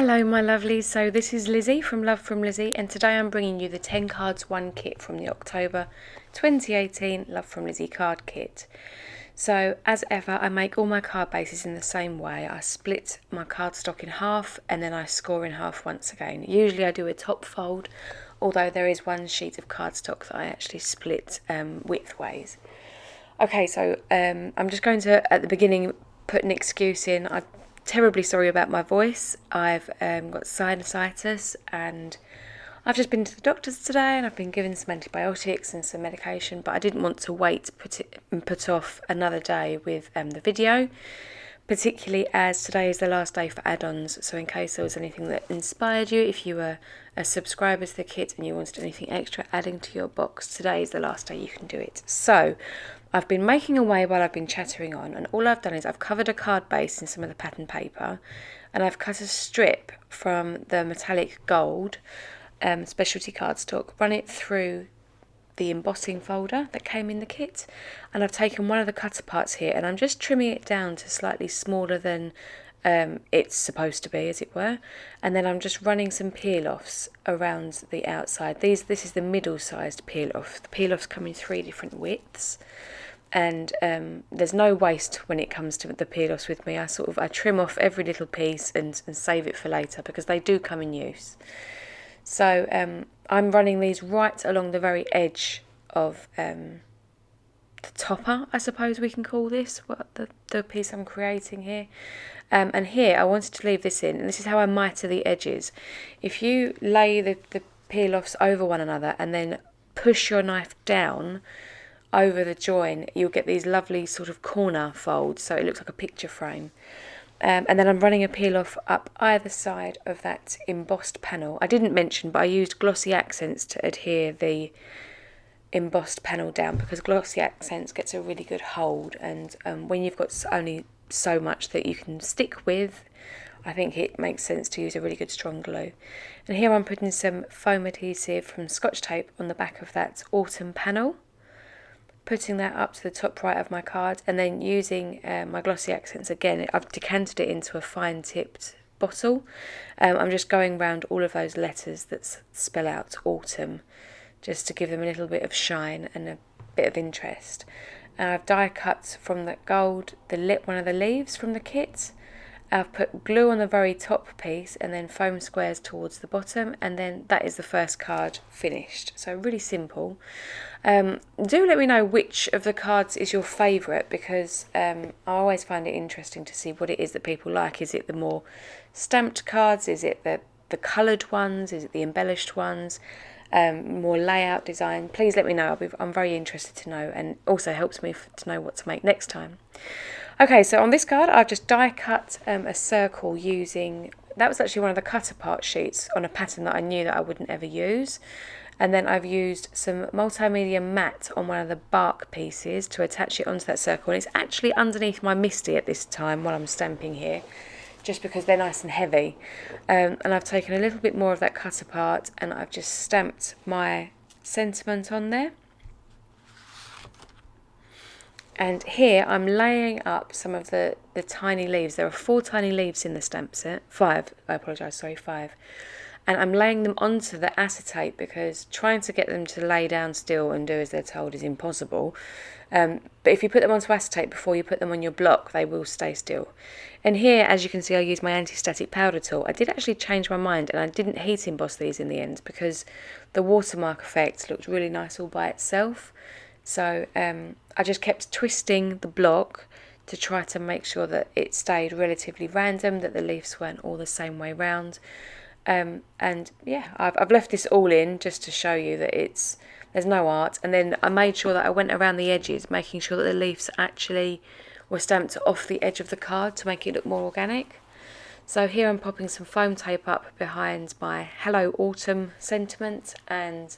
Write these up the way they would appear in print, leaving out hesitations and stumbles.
Hello my lovelies, so this is Lizzie from Love From Lizi, and today I'm bringing you the 10 cards 1 kit from the October 2018 Love From Lizi card kit. So as ever, I make all my card bases in the same way. I split my cardstock in half and then I score in half once again. Usually I do a top fold, although there is one sheet of cardstock that I actually split widthways. Okay, so I'm just going to, at the beginning, put an excuse in. I'm terribly sorry about my voice. I've got sinusitis and I've just been to the doctor's today and I've been given some antibiotics and some medication, but I didn't want to wait and put off another day with the video, particularly as today is the last day for add-ons. So in case there was anything that inspired you, if you were a subscriber to the kit and you wanted anything extra adding to your box, today is the last day you can do it. So I've been making away while I've been chattering on, and all I've done is I've covered a card base in some of the pattern paper and I've cut a strip from the metallic gold specialty cardstock, run it through the embossing folder that came in the kit, and I've taken one of the cutter parts here and I'm just trimming it down to slightly smaller than it's supposed to be, as it were, and then I'm just running some peel-offs around the outside. This is the middle-sized peel-off. The peel-offs come in 3 different widths, and there's no waste when it comes to the peel-offs with me. I trim off every little piece and save it for later because they do come in use. So I'm running these right along the very edge of the topper, I suppose we can call this, what the piece I'm creating here. And here I wanted to leave this in, and this is how I miter the edges. If you lay the peel-offs over one another and then push your knife down over the join, you'll get these lovely sort of corner folds, so it looks like a picture frame. And then I'm running a peel-off up either side of that embossed panel. I didn't mention, but I used glossy accents to adhere the embossed panel down because glossy accents gets a really good hold, and when you've got only so much that you can stick with, I think it makes sense to use a really good strong glue. And here I'm putting some foam adhesive from Scotch tape on the back of that autumn panel, putting that up to the top right of my card, and then using my glossy accents again. I've decanted it into a fine tipped bottle. I'm just going round all of those letters that spell out autumn, just to give them a little bit of shine and a bit of interest. And I've die cut from that gold one of the leaves from the kit. I've put glue on the very top piece and then foam squares towards the bottom, and then that is the first card finished. So really simple. Do let me know which of the cards is your favourite, because I always find it interesting to see what it is that people like. Is it the more stamped cards? Is it the coloured ones? Is it the embellished ones? More layout design? Please let me know. I'm very interested to know, and also helps me to know what to make next time. Okay, so on this card I've just die cut a circle using, that was actually one of the cutter part sheets on a pattern that I knew that I wouldn't ever use. And then I've used some multimedia matte on one of the bark pieces to attach it onto that circle. And it's actually underneath my Misty at this time while I'm stamping here, just because they're nice and heavy. And I've taken a little bit more of that cutter part and I've just stamped my sentiment on there. And here I'm laying up some of the tiny leaves. There are 4 tiny leaves in the stamp set. 5, I apologise, sorry, 5. And I'm laying them onto the acetate because trying to get them to lay down still and do as they're told is impossible. But if you put them onto acetate before you put them on your block, they will stay still. And here, as you can see, I used my anti-static powder tool. I did actually change my mind and I didn't heat emboss these in the end because the watermark effect looked really nice all by itself. So I just kept twisting the block to try to make sure that it stayed relatively random, that the leaves weren't all the same way round. And yeah, I've left this all in just to show you that there's no art. And then I made sure that I went around the edges, making sure that the leaves actually were stamped off the edge of the card to make it look more organic. So here I'm popping some foam tape up behind my Hello Autumn sentiment and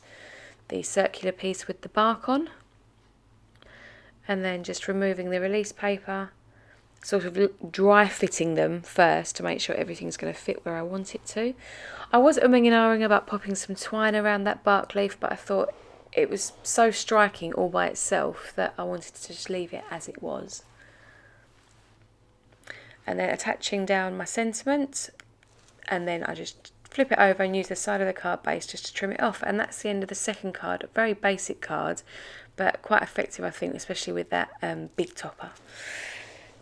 the circular piece with the bark on. And then just removing the release paper, sort of dry fitting them first to make sure everything's going to fit where I want it to. I was umming and ahhing about popping some twine around that bark leaf, but I thought it was so striking all by itself that I wanted to just leave it as it was. And then attaching down my sentiment, and then I just flip it over and use the side of the card base just to trim it off. And that's the end of the second card. A very basic card, but quite effective, I think, especially with that big topper.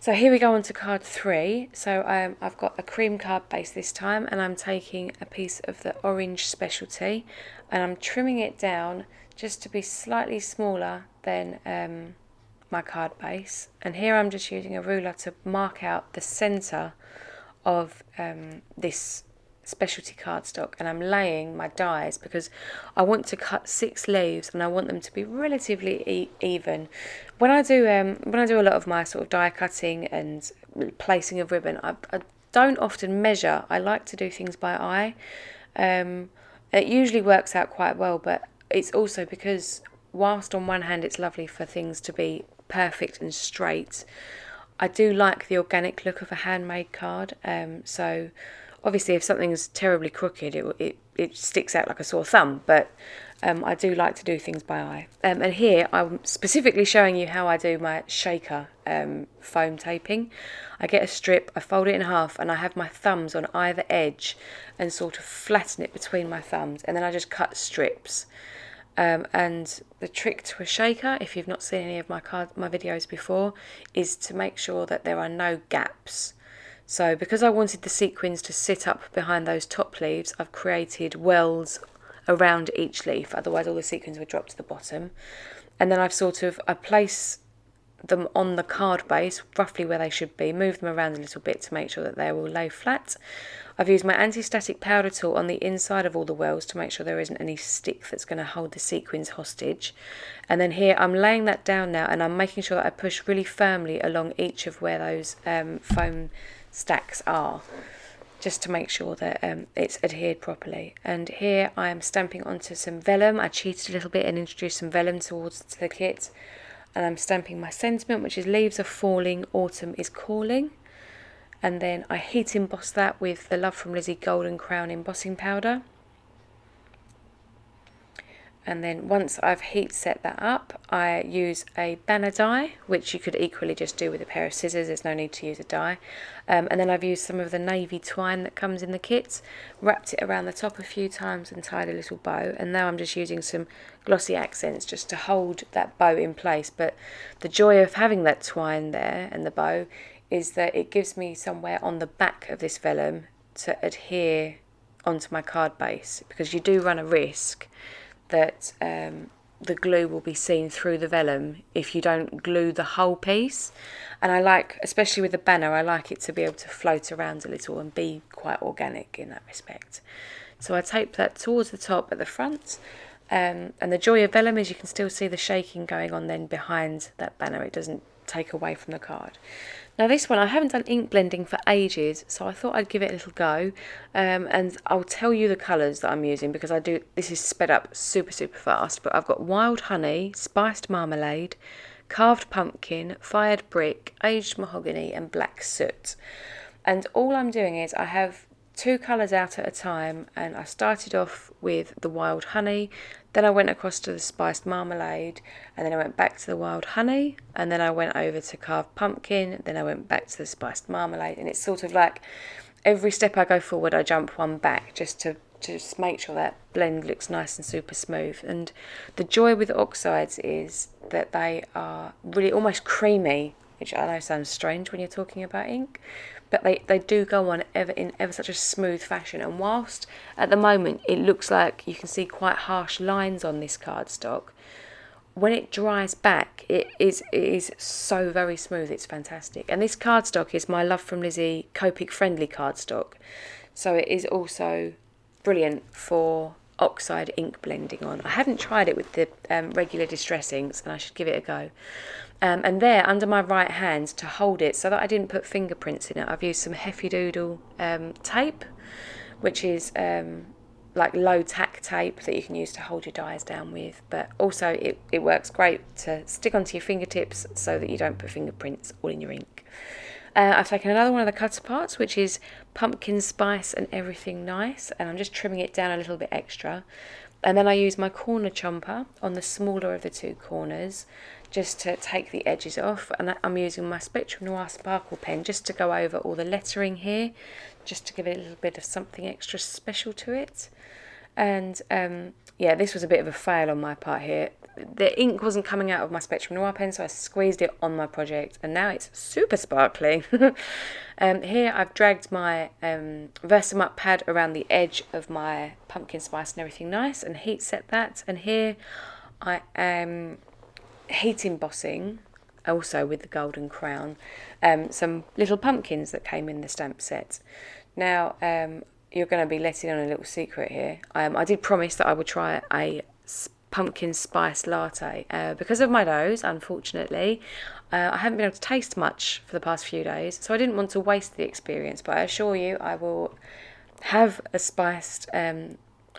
So here we go on to card 3. So I've got a cream card base this time, and I'm taking a piece of the orange specialty, and I'm trimming it down just to be slightly smaller than my card base. And here I'm just using a ruler to mark out the centre of this specialty cardstock, and I'm laying my dies because I want to cut 6 leaves and I want them to be relatively even. When I do a lot of my sort of die cutting and placing of ribbon, I don't often measure. I like to do things by eye. It usually works out quite well, but it's also because whilst on one hand it's lovely for things to be perfect and straight, I do like the organic look of a handmade card. So obviously if something's terribly crooked, it sticks out like a sore thumb, but I do like to do things by eye. And here I'm specifically showing you how I do my shaker foam taping. I get a strip, I fold it in half, and I have my thumbs on either edge and sort of flatten it between my thumbs, and then I just cut strips. And the trick to a shaker, if you've not seen any of my videos before, is to make sure that there are no gaps. So because I wanted the sequins to sit up behind those top leaves, I've created wells around each leaf, otherwise all the sequins would drop to the bottom. And then I place them on the card base, roughly where they should be, move them around a little bit to make sure that they will lay flat. I've used my anti-static powder tool on the inside of all the wells to make sure there isn't any stick that's going to hold the sequins hostage. And then here I'm laying that down now, and I'm making sure that I push really firmly along each of where those foam stacks are, just to make sure that it's adhered properly. And here I am stamping onto some vellum. I cheated a little bit and introduced some vellum towards the kit. And I'm stamping my sentiment, which is leaves are falling, autumn is calling. And then I heat emboss that with the Love From Lizi Golden Crown embossing powder. And then once I've heat set that up, I use a banner die, which you could equally just do with a pair of scissors. There's no need to use a die. And then I've used some of the navy twine that comes in the kit, wrapped it around the top a few times and tied a little bow. And now I'm just using some glossy accents just to hold that bow in place. But the joy of having that twine there and the bow is that it gives me somewhere on the back of this vellum to adhere onto my card base, because you do run a risk that the glue will be seen through the vellum if you don't glue the whole piece. And I like, especially with the banner, I like it to be able to float around a little and be quite organic in that respect. So I tape that towards the top at the front, and the joy of vellum is you can still see the shaking going on then behind that banner. It doesn't take away from the card. Now this one, I haven't done ink blending for ages, so I thought I'd give it a little go, and I'll tell you the colours that I'm using, because this is sped up super fast, but I've got wild honey, spiced marmalade, carved pumpkin, fired brick, aged mahogany and black soot. And all I'm doing is I have 2 colours out at a time, and I started off with the wild honey, then I went across to the spiced marmalade, and then I went back to the wild honey, and then I went over to carved pumpkin, then I went back to the spiced marmalade. And it's sort of like every step I go forward I jump one back, just to make sure that blend looks nice and super smooth. And the joy with oxides is that they are really almost creamy, which I know sounds strange when you're talking about ink, but they do go on in ever such a smooth fashion. And whilst at the moment it looks like you can see quite harsh lines on this cardstock, when it dries back it is so very smooth, it's fantastic. And this cardstock is my Love From Lizi Copic friendly cardstock, so it is also brilliant for oxide ink blending on. I haven't tried it with the regular distress inks, and I should give it a go. And there under my right hand, to hold it so that I didn't put fingerprints in it, I've used some Heffy Doodle tape, which is like low tack tape that you can use to hold your dies down with, but also it works great to stick onto your fingertips so that you don't put fingerprints all in your ink. I've taken another one of the cutter parts, which is pumpkin spice and everything nice, and I'm just trimming it down a little bit extra. And then I use my corner chomper on the smaller of the two corners just to take the edges off, and I'm using my Spectrum Noir Sparkle pen just to go over all the lettering here, just to give it a little bit of something extra special to it. And yeah, this was a bit of a fail on my part here. The ink wasn't coming out of my Spectrum Noir pen, so I squeezed it on my project, and now it's super sparkly. Here I've dragged my Versamut pad around the edge of my pumpkin spice and everything nice, and heat set that. And here I am heat embossing, also with the golden crown, some little pumpkins that came in the stamp set. Now, you're going to be letting on a little secret here. I did promise that I would try a pumpkin spice latte. Because of my nose, unfortunately, I haven't been able to taste much for the past few days, so I didn't want to waste the experience, but I assure you I will have a spiced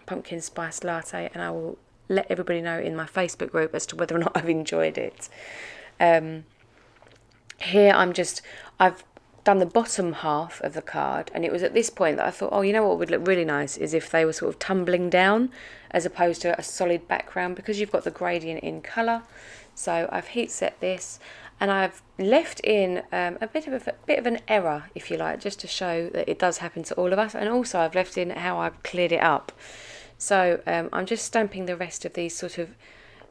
pumpkin spice latte, and I will let everybody know in my Facebook group as to whether or not I've enjoyed it. Here I've done the bottom half of the card, and it was at this point that I thought, oh, you know what would look really nice is if they were sort of tumbling down as opposed to a solid background, because you've got the gradient in colour. So I've heat set this, and I've left in a bit of an error, if you like, just to show that it does happen to all of us, and also I've left in how I've cleared it up. So I'm just stamping the rest of these sort of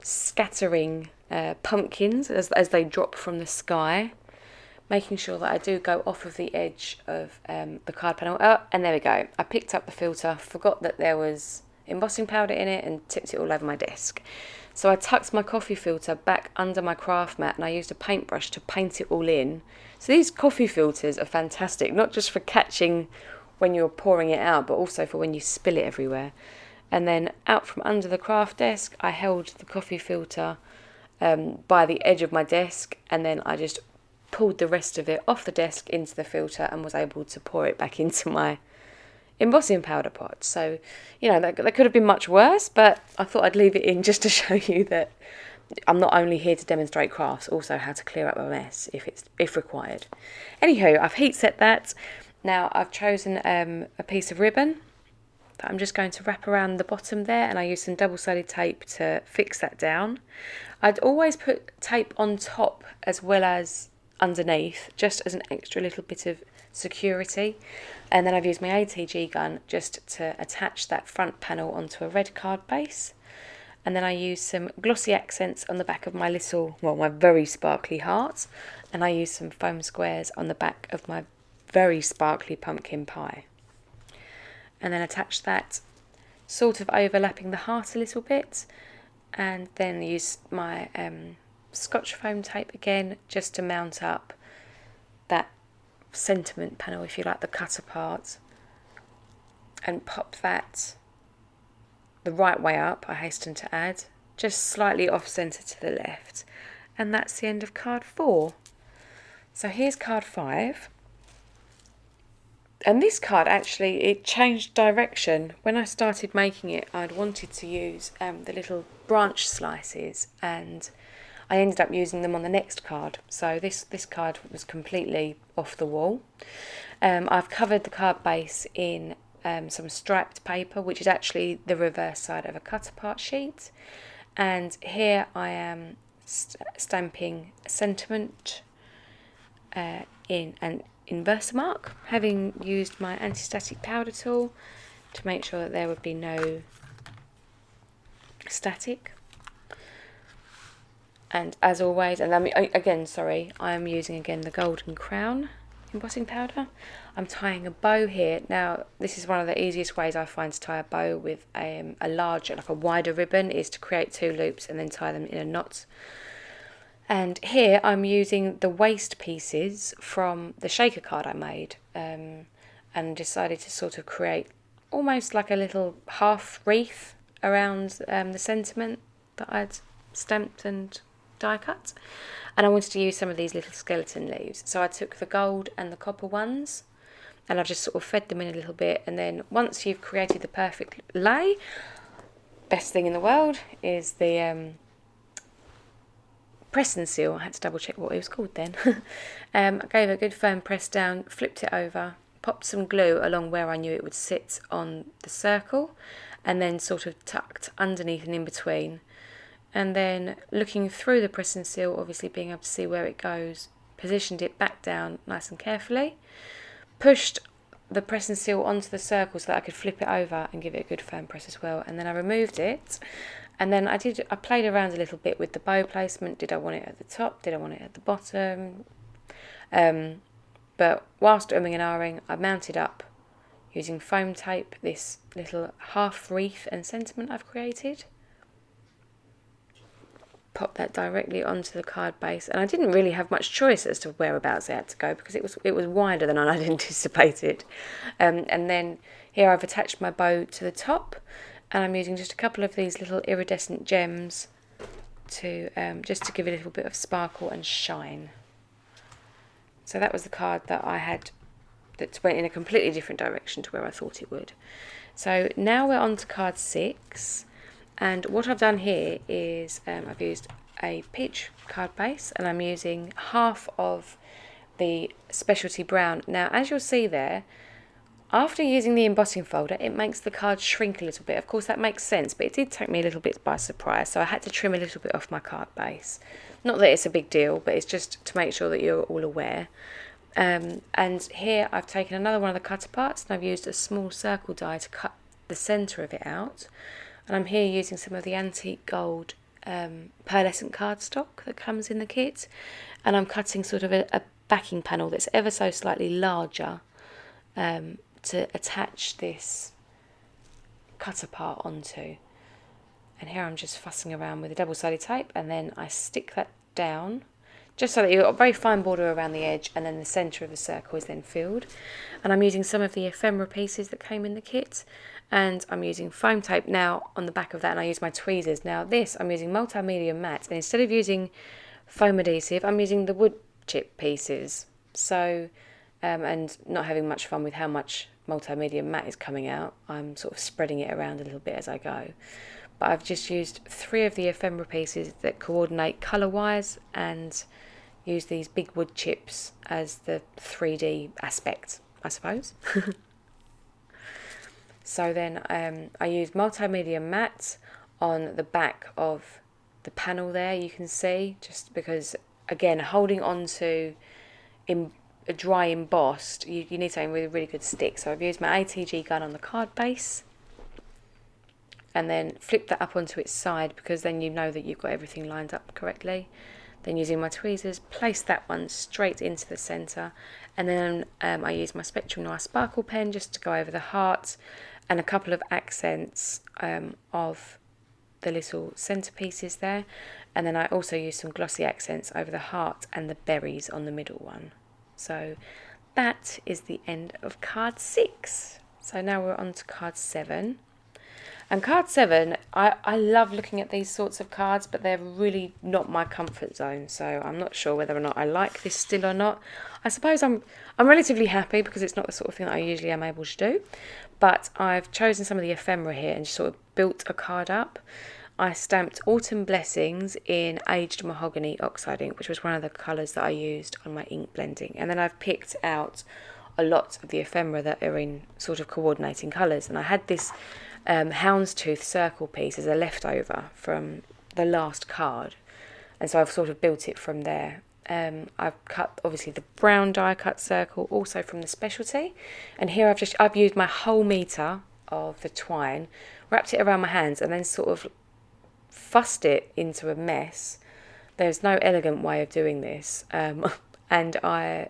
scattering pumpkins as they drop from the sky, making sure that I do go off of the edge of the card panel. Oh, and there we go. I picked up the filter, forgot that there was embossing powder in it, and tipped it all over my desk. So I tucked my coffee filter back under my craft mat, and I used a paintbrush to paint it all in. So these coffee filters are fantastic, not just for catching when you're pouring it out, but also for when you spill it everywhere. And then out from under the craft desk, I held the coffee filter by the edge of my desk, and then I just pulled the rest of it off the desk into the filter and was able to pour it back into my embossing powder pot. So, you know, that could have been much worse, but I thought I'd leave it in just to show you that I'm not only here to demonstrate crafts, also how to clear up a mess if required. Anywho, I've heat set that. Now I've chosen a piece of ribbon that I'm just going to wrap around the bottom there, and I use some double-sided tape to fix that down. I'd always put tape on top as well as underneath, just as an extra little bit of security. And then I've used my ATG gun just to attach that front panel onto a red card base. And then I use some glossy accents on the back of my my very sparkly heart. And I use some foam squares on the back of my very sparkly pumpkin pie. And then attach that, sort of overlapping the heart a little bit, and then use my Scotch foam tape again just to mount up that sentiment panel, if you like, the cutter part, and pop that the right way up, I hasten to add, just slightly off centre to the left. And that's the end of card 4. So here's card 5. And this card actually, it changed direction. When I started making it, I'd wanted to use the little branch slices, and I ended up using them on the next card. So this card was completely off the wall. I've covered the card base in some striped paper, which is actually the reverse side of a cut apart sheet. And here I am stamping a sentiment in Versamark, having used my anti-static powder tool to make sure that there would be no static. And as always, and I am using again the golden crown embossing powder. I'm tying a bow here. Now, this is one of the easiest ways I find to tie a bow with a larger, like a wider ribbon, is to create 2 loops and then tie them in a knot. And here I'm using the waste pieces from the shaker card I made, and decided to sort of create almost like a little half wreath around the sentiment that I'd stamped and die cut. And I wanted to use some of these little skeleton leaves. So I took the gold and the copper ones, and I've just sort of fed them in a little bit. And then once you've created the perfect lay, best thing in the world is the press and seal. I had to double check what it was called then. I gave it a good firm press down, flipped it over, popped some glue along where I knew it would sit on the circle, and then sort of tucked underneath and in between. And then looking through the press and seal, obviously being able to see where it goes, positioned it back down nice and carefully, pushed the press and seal onto the circle so that I could flip it over and give it a good firm press as well. And then I removed it, and then I played around a little bit with the bow placement. Did I want it at the top? Did I want it at the bottom? But whilst umming and ahhing, I mounted up using foam tape this little half wreath and sentiment I've created. Pop that directly onto the card base, and I didn't really have much choice as to whereabouts it had to go because it was wider than I'd anticipated. And then here I've attached my bow to the top, and I'm using just a couple of these little iridescent gems to just to give it a little bit of sparkle and shine. So that was the card that I had that went in a completely different direction to where I thought it would. So now we're on to card 6. And what I've done here is I've used a peach card base, and I'm using half of the specialty brown. Now, as you'll see there, after using the embossing folder, it makes the card shrink a little bit. Of course, that makes sense, but it did take me a little bit by surprise, so I had to trim a little bit off my card base. Not that it's a big deal, but it's just to make sure that you're all aware. And here I've taken another one of the cutter parts, and I've used a small circle die to cut the centre of it out. And I'm here using some of the antique gold pearlescent cardstock that comes in the kit. And I'm cutting sort of a backing panel that's ever so slightly larger to attach this cutter part onto. And here I'm just fussing around with a double-sided tape, and then I stick that down just so that you've got a very fine border around the edge, and then the centre of the circle is then filled. And I'm using some of the ephemera pieces that came in the kit, and I'm using foam tape now on the back of that, and I use my tweezers. Now this, I'm using multimedia matte, and instead of using foam adhesive, I'm using the wood chip pieces. So, and not having much fun with how much multimedia matte is coming out, I'm sort of spreading it around a little bit as I go. But I've just used 3 of the ephemera pieces that coordinate colour-wise, and use these big wood chips as the 3D aspect, I suppose. So then I used multimedia matte on the back of the panel there, you can see, just because, again, holding on to a dry embossed, you need something with a really good stick. So I've used my ATG gun on the card base, and then flip that up onto its side, because then you know that you've got everything lined up correctly. Then using my tweezers, place that one straight into the centre, and then I use my Spectrum Noir sparkle pen just to go over the heart and a couple of accents of the little centerpieces there, and then I also use some glossy accents over the heart and the berries on the middle one. So that is the end of card 6. So now we're on to card 7. And card 7, I love looking at these sorts of cards, but they're really not my comfort zone, so I'm not sure whether or not I like this still or not. I suppose I'm relatively happy because it's not the sort of thing that I usually am able to do, but I've chosen some of the ephemera here and just sort of built a card up. I stamped Autumn Blessings in aged mahogany oxide ink, which was one of the colours that I used on my ink blending, and then I've picked out a lot of the ephemera that are in sort of coordinating colours, and I had this houndstooth circle piece as a leftover from the last card, and so I've sort of built it from there. I've cut obviously the brown die cut circle also from the specialty, and here I've used my whole metre of the twine, wrapped it around my hands, and then sort of fussed it into a mess. There's no elegant way of doing this, and I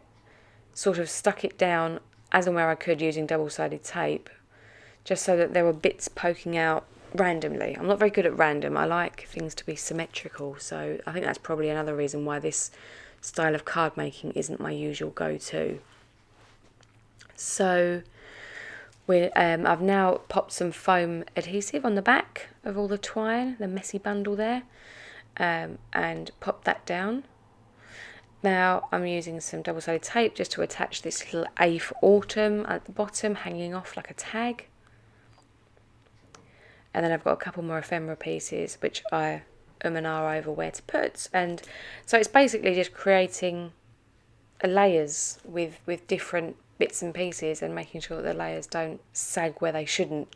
sort of stuck it down as and where I could using double-sided tape, just so that there were bits poking out randomly. I'm not very good at random. I like things to be symmetrical, so I think that's probably another reason why this style of card making isn't my usual go-to. So I've now popped some foam adhesive on the back of all the twine, the messy bundle there, and popped that down. Now I'm using some double-sided tape just to attach this little A for Autumn at the bottom, hanging off like a tag. And then I've got a couple more ephemera pieces which I and ah over where to put, and so it's basically just creating layers with different bits and pieces and making sure that the layers don't sag where they shouldn't.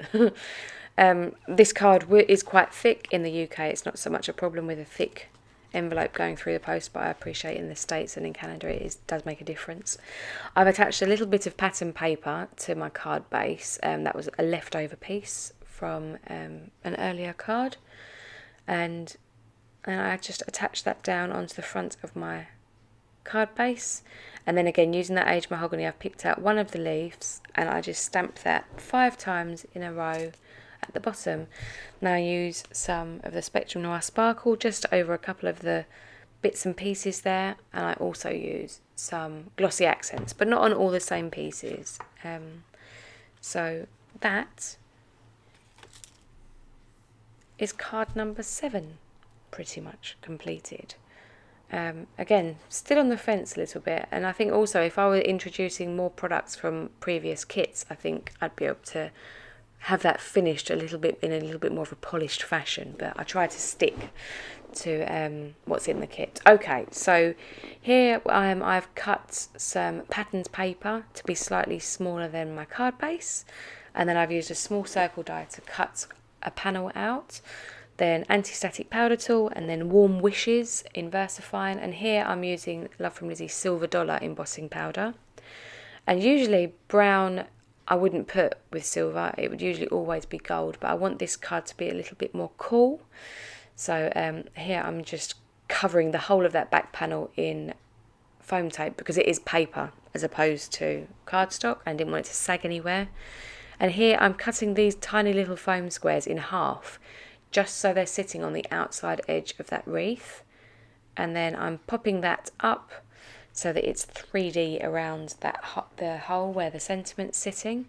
This card is quite thick in the UK. It's not so much a problem with a thick envelope going through the post, but I appreciate in the States and in Canada does make a difference. I've attached a little bit of pattern paper to my card base. That was a leftover piece from an earlier card, and I just attached that down onto the front of my card base. And then again, using that aged mahogany, I've picked out one of the leaves and I just stamped that 5 times in a row at the bottom. Now I use some of the Spectrum Noir Sparkle just over a couple of the bits and pieces there, and I also use some glossy accents, but not on all the same pieces. So that is card number 7, pretty much completed. Again, still on the fence a little bit, and I think also if I were introducing more products from previous kits, I think I'd be able to have that finished a little bit in a little bit more of a polished fashion, but I try to stick to what's in the kit. Okay, so here I've cut some patterns paper to be slightly smaller than my card base, and then I've used a small circle die to cut a panel out, then anti-static powder tool, and then warm wishes in VersaFine. And here I'm using Love From Lizi Silver Dollar embossing powder, and usually brown I wouldn't put with silver, it would usually always be gold, but I want this card to be a little bit more cool. So here I'm just covering the whole of that back panel in foam tape because it is paper as opposed to cardstock, and I didn't want it to sag anywhere. And here I'm cutting these tiny little foam squares in half just so they're sitting on the outside edge of that wreath, and then I'm popping that up so that it's 3D around the hole where the sentiment's sitting.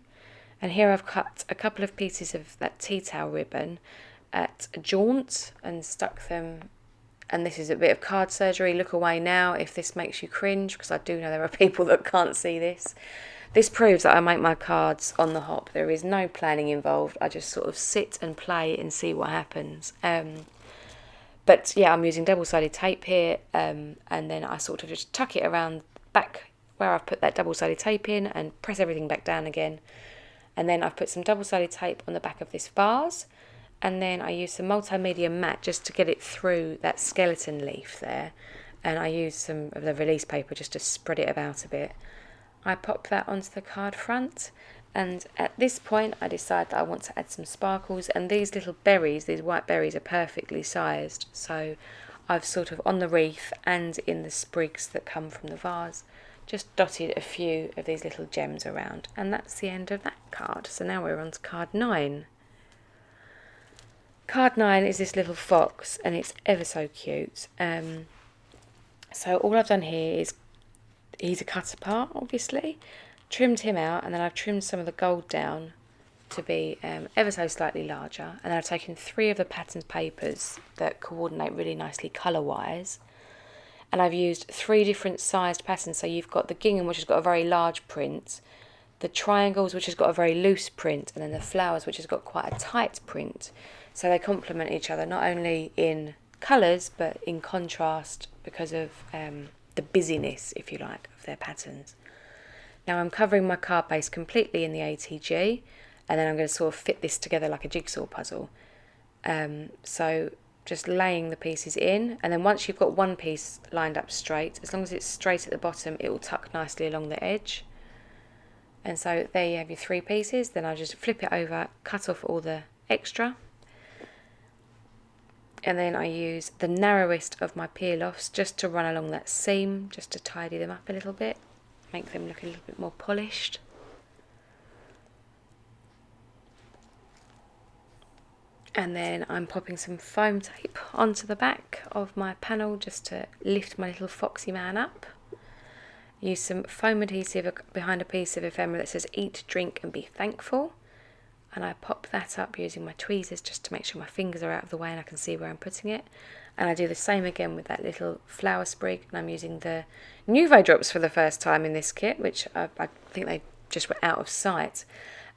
And here I've cut a couple of pieces of that tea towel ribbon at a jaunt and stuck them, and this is a bit of card surgery, look away now if this makes you cringe, because I do know there are people that can't see this. This proves that I make my cards on the hop. There is no planning involved. I just sort of sit and play and see what happens. But yeah, I'm using double-sided tape here, and then I sort of just tuck it around back where I've put that double-sided tape in and press everything back down again. And then I've put some double-sided tape on the back of this vase, and then I use some multimedia matte just to get it through that skeleton leaf there, and I use some of the release paper just to spread it about a bit. I pop that onto the card front, and at this point I decide that I want to add some sparkles, and these little berries, these white berries, are perfectly sized, so I've sort of on the wreath and in the sprigs that come from the vase just dotted a few of these little gems around, and that's the end of that card. So now we're on to card 9. Card 9 is this little fox, and it's ever so cute. So all I've done here is, he's a cut apart obviously, trimmed him out, and then I've trimmed some of the gold down to be ever so slightly larger, and then I've taken 3 of the patterns papers that coordinate really nicely colour wise, and I've used 3 different sized patterns. So you've got the gingham, which has got a very large print, the triangles, which has got a very loose print, and then the flowers, which has got quite a tight print. So they complement each other not only in colours but in contrast because of the busyness, if you like, of their patterns. Now I'm covering my card base completely in the ATG, and then I'm going to sort of fit this together like a jigsaw puzzle. So just laying the pieces in, and then once you've got one piece lined up straight, as long as it's straight at the bottom, it will tuck nicely along the edge. And so there you have your 3 pieces. Then I just flip it over, cut off all the extra, and then I use the narrowest of my peel-offs just to run along that seam, just to tidy them up a little bit, make them look a little bit more polished. And then I'm popping some foam tape onto the back of my panel just to lift my little foxy man up. Use some foam adhesive behind a piece of ephemera that says "Eat, Drink and Be Thankful." And I pop that up using my tweezers just to make sure my fingers are out of the way and I can see where I'm putting it. And I do the same again with that little flower sprig, and I'm using the Nuvo drops for the first time in this kit, which I think they just were out of sight.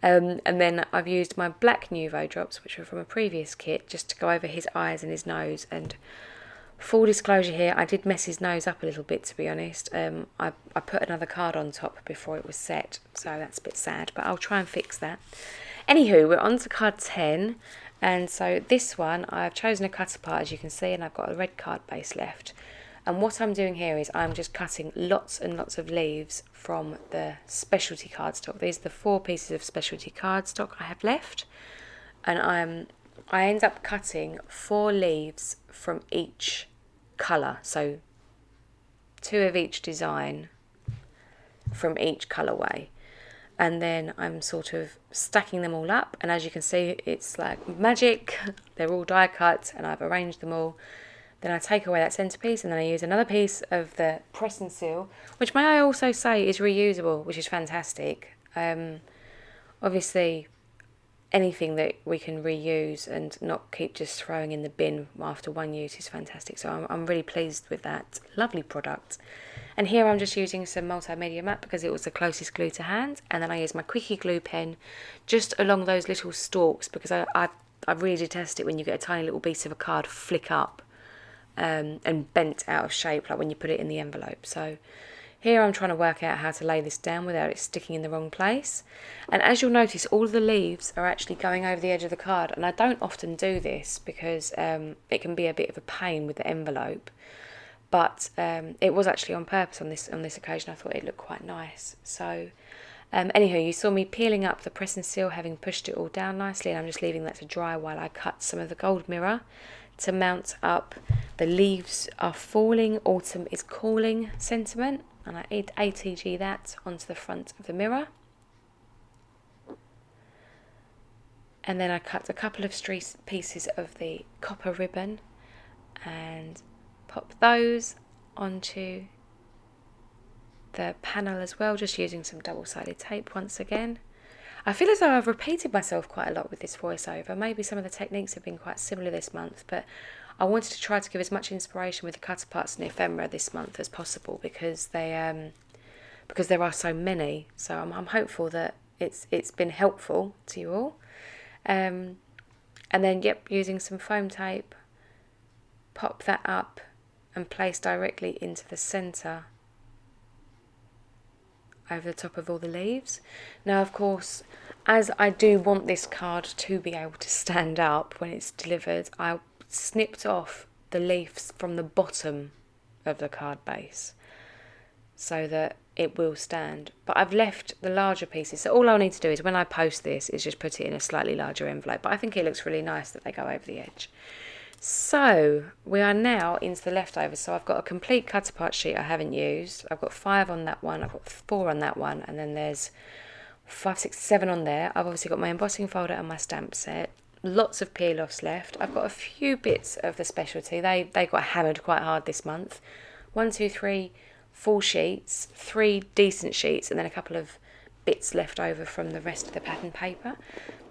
And then I've used my black Nuvo drops, which were from a previous kit, just to go over his eyes and his nose. And full disclosure here, I did mess his nose up a little bit, to be honest. I put another card on top before it was set, so that's a bit sad, but I'll try and fix that. Anywho, we're on to card 10. And so this one, I've chosen a cut apart, as you can see, and I've got a red card base left. And what I'm doing here is I'm just cutting lots and lots of leaves from the specialty cardstock. These are the 4 pieces of specialty cardstock I have left. And I end up cutting 4 leaves from each colour. So 2 of each design from each colourway. And then I'm sort of stacking them all up, and as you can see, it's like magic. They're all die cut and I've arranged them all. Then I take away that centerpiece, and then I use another piece of the press and seal, which may I also say is reusable, which is fantastic. Obviously anything that we can reuse and not keep just throwing in the bin after one use is fantastic. So I'm really pleased with that lovely product. And here I'm just using some multimedia matte because it was the closest glue to hand, and then I use my quickie glue pen just along those little stalks, because I really detest it when you get a tiny little piece of a card flick up and bent out of shape, like when you put it in the envelope. So here I'm trying to work out how to lay this down without it sticking in the wrong place. And as you'll notice, all of the leaves are actually going over the edge of the card, and I don't often do this because it can be a bit of a pain with the envelope. But it was actually on purpose on this occasion. I thought it looked quite nice. So anywho, you saw me peeling up the press and seal, having pushed it all down nicely, and I'm just leaving that to dry while I cut some of the gold mirror to mount up the leaves are falling, autumn is calling sentiment, and I ATG that onto the front of the mirror. And then I cut a couple of pieces of the copper ribbon and pop those onto the panel as well, just using some double-sided tape once again. I feel as though I've repeated myself quite a lot with this voiceover. Maybe some of the techniques have been quite similar this month, but I wanted to try to give as much inspiration with the cut-aparts and ephemera this month as possible, because there are so many. So I'm hopeful that it's been helpful to you all. And then, using some foam tape, pop that up and place directly into the centre over the top of all the leaves. Now, of course, as I do want this card to be able to stand up when it's delivered, I snipped off the leaves from the bottom of the card base so that it will stand. But I've left the larger pieces, so all I'll need to do is, when I post this, is just put it in a slightly larger envelope. But I think it looks really nice that they go over the edge. So we are now into the leftovers. So I've got a complete cut apart sheet I haven't used. I've got 5 on that one, I've got 4 on that one, and then there's 5, 6, 7 on there. I've obviously got my embossing folder and my stamp set. Lots of peel offs left. I've got a few bits of the specialty. They got hammered quite hard this month. 1, 2, 3 full sheets, 3 decent sheets, and then a couple of bits left over from the rest of the pattern paper.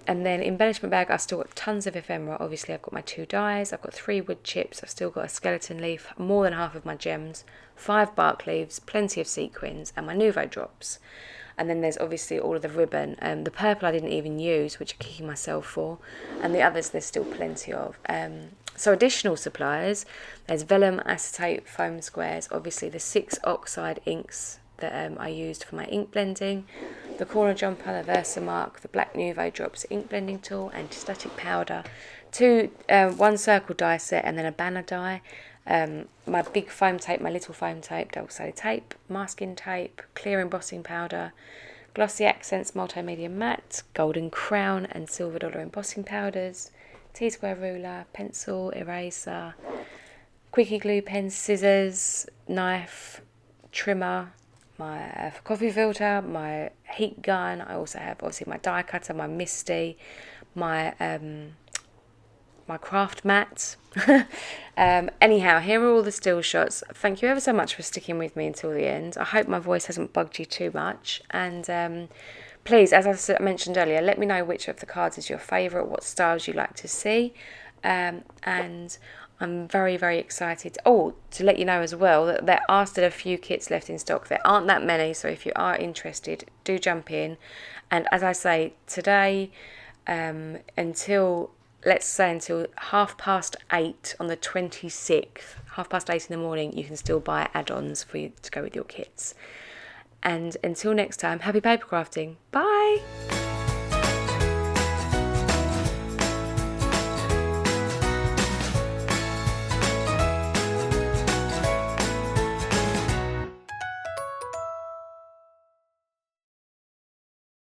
And then embellishment bag, I've still got tons of ephemera. Obviously, I've got my 2 dies, I've got 3 wood chips, I've still got a skeleton leaf, more than half of my gems, 5 bark leaves, plenty of sequins, and my Nouveau drops. And then there's obviously all of the ribbon. The purple I didn't even use, which I'm kicking myself for. And the others there's still plenty of. So additional supplies, there's vellum, acetate, foam squares, obviously the 6 oxide inks that I used for my ink blending, the corner jumper, the Versamark, the black Nouveau drops ink blending tool, anti-static powder, 1 circle die set, and then a banner die, my big foam tape, my little foam tape, double-sided tape, masking tape, clear embossing powder, glossy accents, multimedia matte, golden crown and silver dollar embossing powders, T-square ruler, pencil, eraser, quickie glue pen, scissors, knife, trimmer, my coffee filter, my heat gun. I also have obviously my die cutter, my Misty, my craft mat. Anyhow, here are all the still shots. Thank you ever so much for sticking with me until the end. I hope my voice hasn't bugged you too much, and please, as I mentioned earlier, let me know which of the cards is your favourite, what styles you like to see, and I'm very, very excited. Oh, to let you know as well that there are still a few kits left in stock. There aren't that many, so if you are interested, do jump in. And as I say, today until 8:30 on the 26th, 8:30 in the morning, you can still buy add-ons for you to go with your kits. And until next time, happy paper crafting. Bye!